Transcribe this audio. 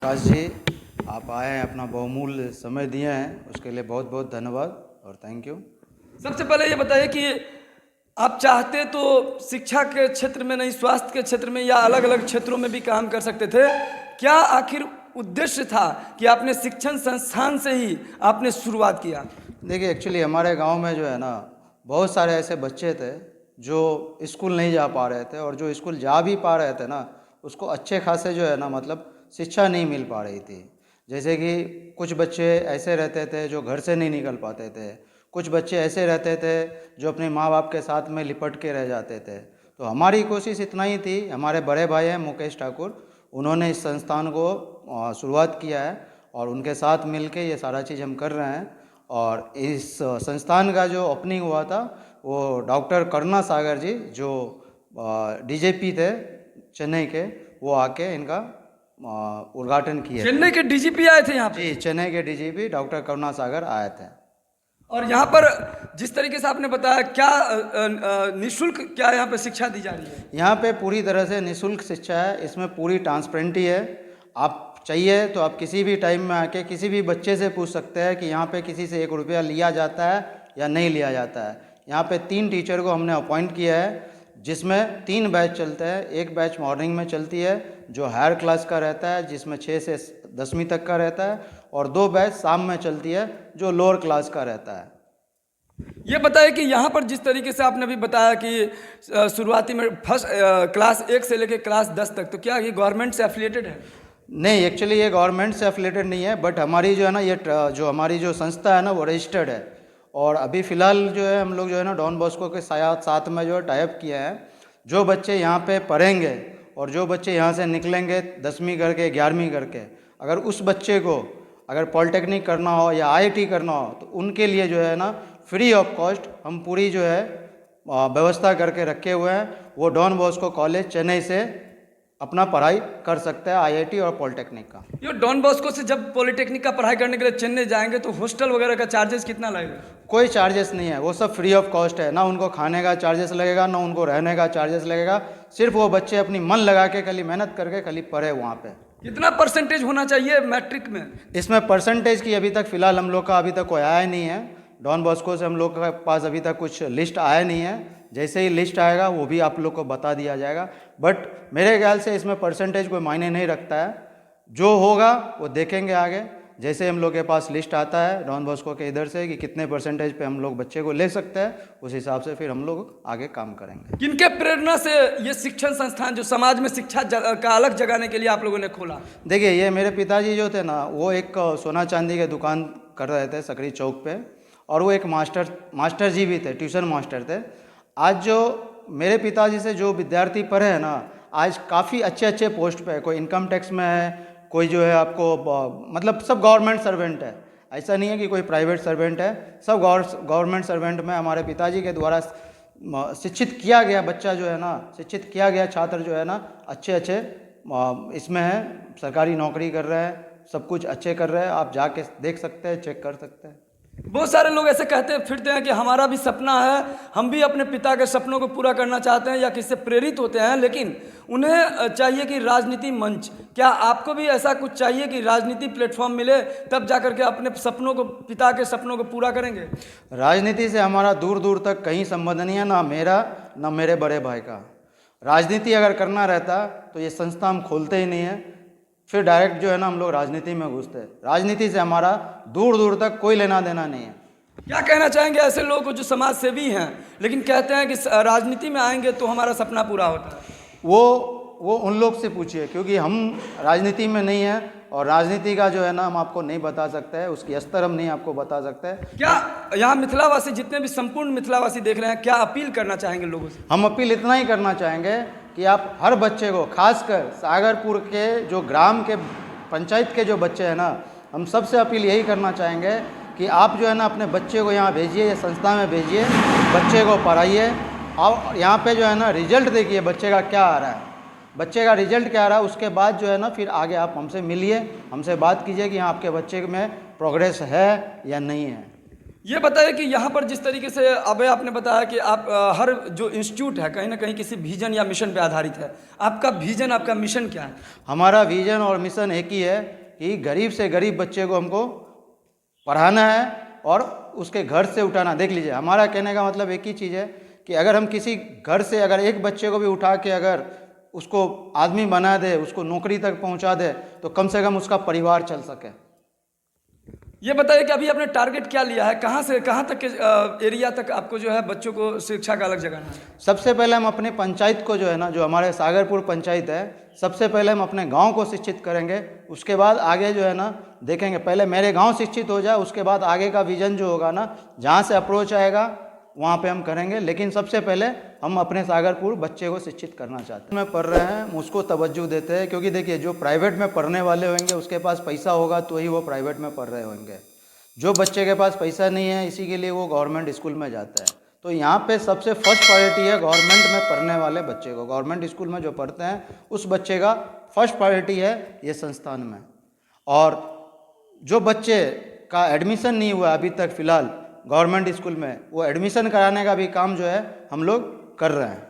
प्रकाश जी, आप आए हैं, अपना बहुमूल्य समय दिए हैं, उसके लिए बहुत बहुत धन्यवाद और थैंक यू। सबसे पहले ये बताइए कि आप चाहते तो शिक्षा के क्षेत्र में नहीं, स्वास्थ्य के क्षेत्र में या अलग अलग क्षेत्रों में भी काम कर सकते थे। क्या आखिर उद्देश्य था कि आपने शिक्षण संस्थान से ही आपने शुरुआत किया? देखिए, एक्चुअली हमारे गांव में जो है ना, बहुत सारे ऐसे बच्चे थे जो स्कूल नहीं जा पा रहे थे, और जो स्कूल जा भी पा रहे थे ना, उसको अच्छे खासे जो है ना, मतलब शिक्षा नहीं मिल पा रही थी। जैसे कि कुछ बच्चे ऐसे रहते थे जो घर से नहीं निकल पाते थे, कुछ बच्चे ऐसे रहते थे जो अपने माँ बाप के साथ में लिपट के रह जाते थे। तो हमारी कोशिश इतना ही थी, हमारे बड़े भाई हैं मुकेश ठाकुर, उन्होंने इस संस्थान को शुरुआत किया है और उनके साथ मिल के ये सारा चीज़ हम कर रहे हैं। और इस संस्थान का जो ओपनिंग हुआ था वो डॉक्टर करुणा सागर जी, जो डीजीपी थे चेन्नई के, वो आके इनका उद्घाटन किए थे। चेन्नई के डीजीपी आए थे यहाँ पे? जी, चेन्नई के डीजीपी डॉक्टर करुणा सागर आए थे। और यहाँ पर जिस तरीके से आपने बताया, क्या निःशुल्क क्या यहाँ पे शिक्षा दी जा रही है? यहाँ पे पूरी तरह से निःशुल्क शिक्षा है, इसमें पूरी ट्रांसपेरेंटी है। आप चाहिए तो आप किसी भी टाइम में आके किसी भी बच्चे से पूछ सकते हैं कि यहाँ पे किसी से 1 रुपया लिया जाता है या नहीं लिया जाता है। यहाँ पे 3 टीचर को हमने अपॉइंट किया है, जिसमें 3 बैच चलते हैं। एक बैच मॉर्निंग में चलती है जो हायर क्लास का रहता है, जिसमें 6 से 10वीं तक का रहता है, और 2 बैच शाम में चलती है जो लोअर क्लास का रहता है। ये बताइए कि यहाँ पर जिस तरीके से आपने अभी बताया कि शुरुआती में फर्स्ट क्लास 1 से लेकर क्लास 10 तक, तो क्या ये गवर्नमेंट से एफिलिएटेड है? नहीं, एक्चुअली ये गवर्नमेंट से एफिलेटेड नहीं है, बट हमारी जो है ना, ये जो हमारी जो संस्था है ना, वो रजिस्टर्ड है। और अभी फ़िलहाल जो है हम लोग जो है ना, डॉन बॉस्को के साथ में जो है टाइप किया है। जो बच्चे यहाँ पे पढ़ेंगे और जो बच्चे यहाँ से निकलेंगे 10वीं करके 11वीं करके, अगर उस बच्चे को अगर पॉलिटेक्निक करना हो या आईआईटी करना हो, तो उनके लिए जो है ना, फ्री ऑफ कॉस्ट हम पूरी जो है व्यवस्था करके रखे हुए हैं। वो डॉन बॉस्को कॉलेज चेन्नई से अपना पढ़ाई कर सकता है, आईआईटी और पॉलिटेक्निक का। ये डॉन बॉस्को से जब पॉलिटेक्निक का पढ़ाई करने के लिए चेन्नई जाएंगे तो हॉस्टल वगैरह का चार्जेस कितना लगेगा? कोई चार्जेस नहीं है, वो सब फ्री ऑफ कॉस्ट है। ना उनको खाने का चार्जेस लगेगा, ना उनको रहने का चार्जेस लगेगा। सिर्फ वो बच्चे अपनी मन लगा के खाली मेहनत करके खाली पढ़े वहाँ पे। कितना परसेंटेज होना चाहिए मैट्रिक में? इसमें परसेंटेज की अभी तक फ़िलहाल हम लोग का अभी तक कोई आया नहीं है। डॉन बॉस्को से हम लोग के पास अभी तक कुछ लिस्ट आया नहीं है। जैसे ही लिस्ट आएगा वो भी आप लोग को बता दिया जाएगा। बट मेरे ख्याल से इसमें परसेंटेज कोई मायने नहीं रखता है, जो होगा वो देखेंगे आगे। जैसे हम लोग के पास लिस्ट आता है डॉन बॉस्को के इधर से कि कितने परसेंटेज पे हम लोग बच्चे को ले सकते हैं, उस हिसाब से फिर हम लोग आगे काम करेंगे। किनके प्रेरणा से ये शिक्षण संस्थान जो समाज में शिक्षा का अलग जगाने के लिए आप लोगों ने खोला? देखिए, ये मेरे पिताजी जो थे ना, वो एक सोना चांदी के दुकान कर रहे थे सकरी चौक पे, और वो एक मास्टर जी भी थे, ट्यूशन मास्टर थे। आज जो मेरे पिताजी से जो विद्यार्थी पढ़े हैं ना, आज काफ़ी अच्छे अच्छे पोस्ट पे है। कोई इनकम टैक्स में है, कोई जो है आपको मतलब सब गवर्नमेंट सर्वेंट है। ऐसा नहीं है कि कोई प्राइवेट सर्वेंट है, सब गवर्नमेंट सर्वेंट में हमारे पिताजी के द्वारा शिक्षित किया गया बच्चा जो है ना, शिक्षित किया गया छात्र जो है ना, अच्छे अच्छे इसमें है, सरकारी नौकरी कर रहे हैं, सब कुछ अच्छे कर रहे हैं। आप जाके देख सकते हैं, चेक कर सकते हैं। बहुत सारे लोग ऐसे कहते फिरते हैं कि हमारा भी सपना है, हम भी अपने पिता के सपनों को पूरा करना चाहते हैं, या किससे प्रेरित होते हैं, लेकिन उन्हें चाहिए कि राजनीति मंच। क्या आपको भी ऐसा कुछ चाहिए कि राजनीति प्लेटफॉर्म मिले तब जाकर के अपने सपनों को, पिता के सपनों को पूरा करेंगे? राजनीति से हमारा दूर दूर तक कहीं संबंध नहीं है, ना मेरा ना मेरे बड़े भाई का। राजनीति अगर करना रहता तो ये संस्था हम खोलते ही नहीं है, फिर डायरेक्ट जो है ना हम लोग राजनीति में घुसते हैं। राजनीति से हमारा दूर दूर तक कोई लेना देना नहीं है। क्या कहना चाहेंगे ऐसे लोग को जो समाज सेवी हैं लेकिन कहते हैं कि राजनीति में आएंगे तो हमारा सपना पूरा होता है? वो उन लोग से पूछिए, क्योंकि हम राजनीति में नहीं है, और राजनीति का जो है ना हम आपको नहीं बता सकते हैं, उसकी स्तर हम नहीं आपको बता सकते हैं। क्या यहाँ मिथिलावासी, जितने भी संपूर्ण मिथिलावासी देख रहे हैं, क्या अपील करना चाहेंगे लोगों से? हम अपील इतना ही करना चाहेंगे कि आप हर बच्चे को, खासकर सागरपुर के जो ग्राम के पंचायत के जो बच्चे हैं ना, हम सबसे अपील यही करना चाहेंगे कि आप जो है ना अपने बच्चे को यहाँ भेजिए, या संस्था में भेजिए, बच्चे को पढ़ाइए, और यहाँ पे जो है ना रिजल्ट देखिए बच्चे का क्या आ रहा है, बच्चे का रिजल्ट क्या आ रहा है। उसके बाद जो है ना फिर आगे आप हमसे मिलिए, हमसे बात कीजिए कि यहाँ आपके बच्चे में प्रोग्रेस है या नहीं है। ये बताइए कि यहाँ पर जिस तरीके से अभी आपने बताया कि आप हर जो इंस्टीट्यूट है कहीं ना कहीं किसी विजन या मिशन पे आधारित है, आपका विजन, आपका मिशन क्या है? हमारा विजन और मिशन एक ही है कि गरीब से गरीब बच्चे को हमको पढ़ाना है और उसके घर से उठाना। देख लीजिए, हमारा कहने का मतलब एक ही चीज़ है कि अगर हम किसी घर से अगर एक बच्चे को भी उठा के अगर उसको आदमी बना दे, उसको नौकरी तक पहुंचा दे, तो कम से कम उसका परिवार चल सके। ये बताइए कि अभी आपने टारगेट क्या लिया है, कहाँ से कहाँ तक के एरिया तक आपको जो है बच्चों को शिक्षा का अलग जगाना है? सबसे पहले हम अपने पंचायत को जो है ना, जो हमारे सागरपुर पंचायत है, सबसे पहले हम अपने गांव को शिक्षित करेंगे। उसके बाद आगे जो है ना देखेंगे, पहले मेरे गांव शिक्षित हो जाए, उसके बाद आगे का विजन जो होगा ना, जहां से अप्रोच आएगा वहां पे हम करेंगे। लेकिन सबसे पहले हम अपने सागरपुर बच्चे को शिक्षित करना चाहते हैं। में पढ़ रहे हैं उसको तवज्जो देते हैं, क्योंकि देखिए जो प्राइवेट में पढ़ने वाले होंगे उसके पास पैसा होगा तो ही वो प्राइवेट में पढ़ रहे होंगे। जो बच्चे के पास पैसा नहीं है, इसी के लिए वो गवर्नमेंट स्कूल में जाता है। तो यहाँ पे सबसे फर्स्ट प्रायोरिटी है गवर्नमेंट में पढ़ने वाले बच्चे को, गवर्नमेंट स्कूल में जो पढ़ते हैं उस बच्चे का फर्स्ट प्रायोरिटी है ये संस्थान में। और जो बच्चे का एडमिशन नहीं हुआ अभी तक फ़िलहाल गवर्नमेंट स्कूल में, वो एडमिशन कराने का भी काम जो है हम लोग कर रहे हैं।